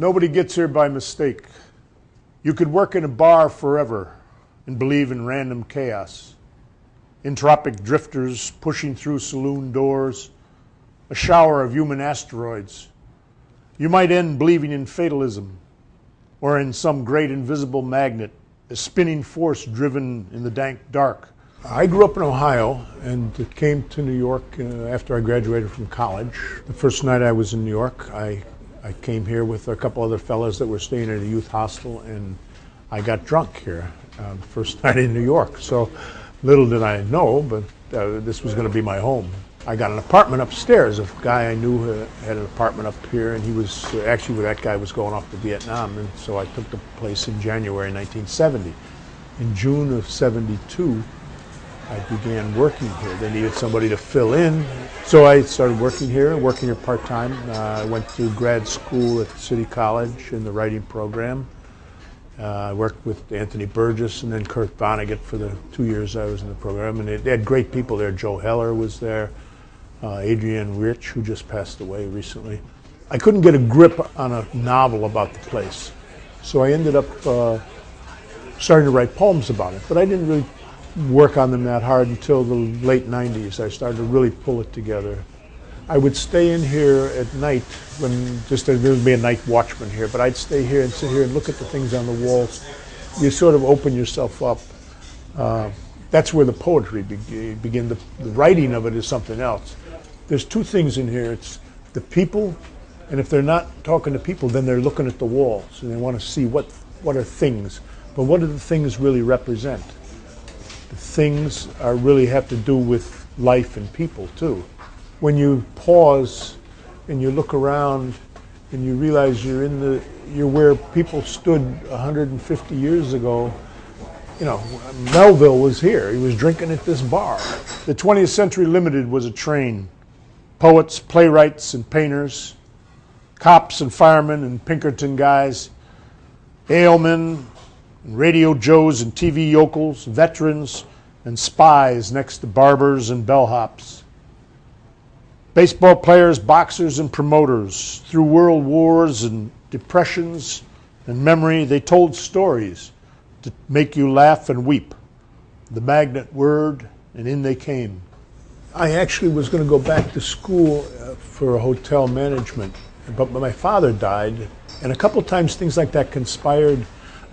Nobody gets here by mistake. You could work in a bar forever and believe in random chaos. Entropic drifters pushing through saloon doors, a shower of human asteroids. You might end believing in fatalism or in some great invisible magnet, a spinning force driven in the dank dark. I grew up in Ohio and came to New York after I graduated from college. The first night I was in New York, I came here with a couple other fellas that were staying at a youth hostel, and I got drunk here the first night in New York. So little did I know, but this was going to be my home. I got an apartment upstairs. A guy I knew had an apartment up here, and he was actually where that guy was going off to Vietnam, and so I took the place in January 1970. In June of '72, I began working here. They needed somebody to fill in, so I started working here part-time. I went to grad school at City College in the writing program. I worked with Anthony Burgess and then Kurt Vonnegut for the 2 years I was in the program, and they had great people there. Joe Heller was there, Adrienne Rich, who just passed away recently. I couldn't get a grip on a novel about the place, so I ended up starting to write poems about it, but I didn't really work on them that hard until the late 90s. I started to really pull it together. I would stay in here at night when there would be a night watchman here, but I'd stay here and sit here and look at the things on the walls. You sort of open yourself up. That's where the poetry begin. The writing of it is something else. There's two things in here. It's the people, and if they're not talking to people, then they're looking at the walls and they want to see what are things. But what do the things really represent? The things really have to do with life and people too. When you pause and you look around and you realize you're where people stood 150 years ago. You know, Melville was here. He was drinking at this bar. The 20th Century Limited was a train. Poets, playwrights, and painters, cops and firemen and Pinkerton guys, alemen, and radio joes and TV yokels, veterans and spies next to barbers and bellhops. Baseball players, boxers, and promoters. Through world wars and depressions and memory, they told stories to make you laugh and weep. The magnet word, and in they came. I actually was going to go back to school for hotel management, but my father died, and a couple times things like that conspired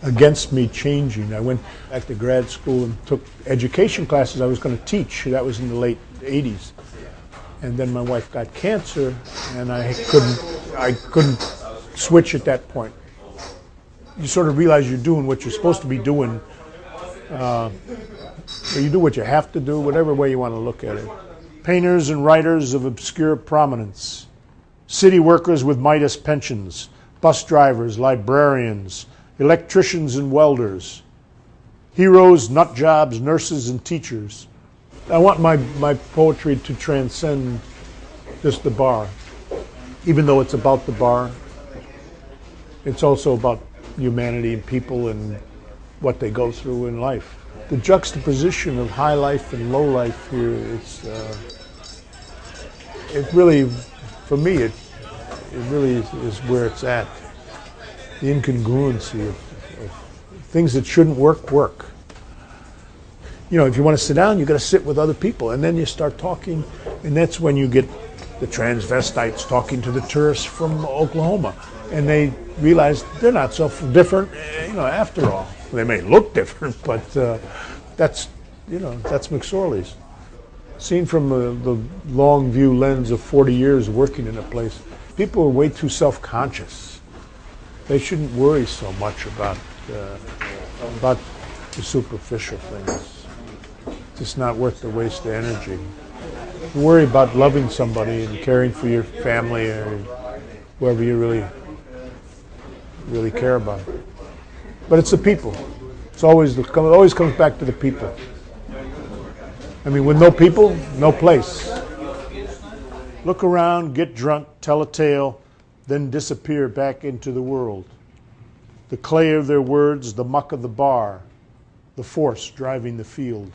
against me changing. I went back to grad school and took education classes I was going to teach. That was in the late 80s. And then my wife got cancer, and I couldn't switch at that point. You sort of realize you're doing what you're supposed to be doing. Or you do what you have to do, whatever way you want to look at it. Painters and writers of obscure prominence. City workers with Midas pensions. Bus drivers, librarians, electricians and welders. Heroes, nut jobs, nurses, and teachers. I want my poetry to transcend just the bar. Even though it's about the bar, it's also about humanity and people and what they go through in life. The juxtaposition of high life and low life here, it really, for me, it really is where it's at. The incongruency of things that shouldn't work. You know, if you want to sit down, you got to sit with other people, and then you start talking, and that's when you get the transvestites talking to the tourists from Oklahoma, and they realize they're not so different, you know, after all. They may look different, but that's McSorley's. Seen from the long view lens of 40 years working in a place, people are way too self-conscious. They shouldn't worry so much about the superficial things. It's not worth the waste of energy. You worry about loving somebody and caring for your family or whoever you really care about. But it's the people. It always comes back to the people. I mean, with no people, no place. Look around, get drunk, tell a tale, then disappear back into the world. The clay of their words, the muck of the bar, the force driving the field.